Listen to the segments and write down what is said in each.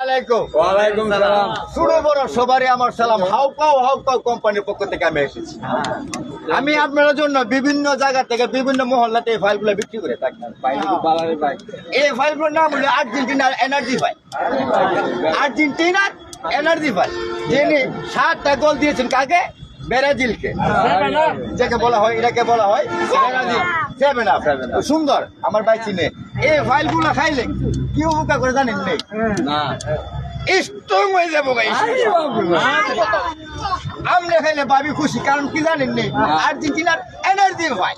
ওয়ালাইকুম সালাম। ছোট বড় সবারই আমার সালাম। হাউকাও কোম্পানির পক্ষ থেকে আমি এসেছি। আমি আপনার জন্য বিভিন্ন জায়গা থেকে বিভিন্ন মহল্লাতে এই ফাইলগুলো বিক্রি করে থাকি। এই ফাইলগুলোর নাম হলো আর্জেন্টিনার এনার্জি ফাইল। আর্জেন্টিনার এনার্জি ফাইল, যিনি 7টা গোল দিয়েছেন কাকে? ব্রাজিলকে। যাকে বলা হয়, এটাকে বলা হয় ব্রাজিল 7 আপ। সুন্দর, আমার ভাই চিনে। এই ফাইলগুলো খাইলে কি উপকার করে জানেন? নেই না স্ট্রং হয়ে যাবো গাইস। আমরা খাইলে ভাবি খুশি, কারণ কি জানেন? নেই আর্জেন্টিনার এনার্জি ফাইল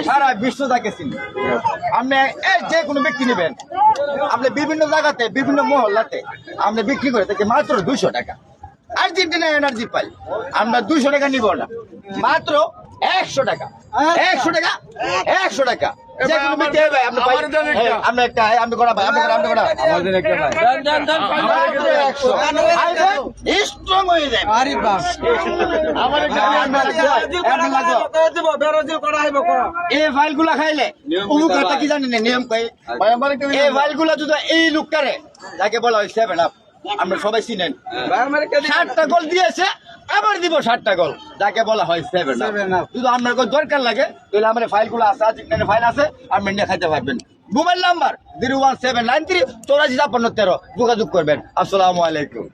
সারা বিশ্ব তাকে চিনি। আপনি যে কোনো ব্যক্তি নেবেন, আপনি বিভিন্ন জায়গাতে বিভিন্ন মহল্লাতে আপনি বিক্রি করে থাকি মাত্র 200 টাকা। আর্জেন্টিনা এনার্জি পাই আমরা 200 টাকা নিব না, মাত্র 100 টাকা। 100 টাকা, 100 টাকা। যে কোনো ব্যক্তি ভাই আপনি পাই, আমরা একটা আপনি করা ভাই, আপনি করা আমাদের একটা ভাই স্ট্রং হয়ে যায়। আরে বাপ আমাদের এই ফাইলগুলা খাইলে উপকারটা কি জানেন? নিয়ম কই এই ফাইলগুলা যদি এই লোকটারে যাকে বলা হয় 7 আপ, আমরা সবাই চিনেন, 7টা গোল দিয়েছে, আবার দিব 7টা গোল, যাকে বলা হয় 7 আপ। যদি আপনার কোনো দরকার লাগে তাহলে আমার ফাইলগুলো আছে, আর্জেন্টিনার ফাইল আছে, আপনি নিয়ে খাইতে পারবেন। মোবাইল নাম্বার 01793 845613 যোগাযোগ করবেন। আসসালামু আলাইকুম।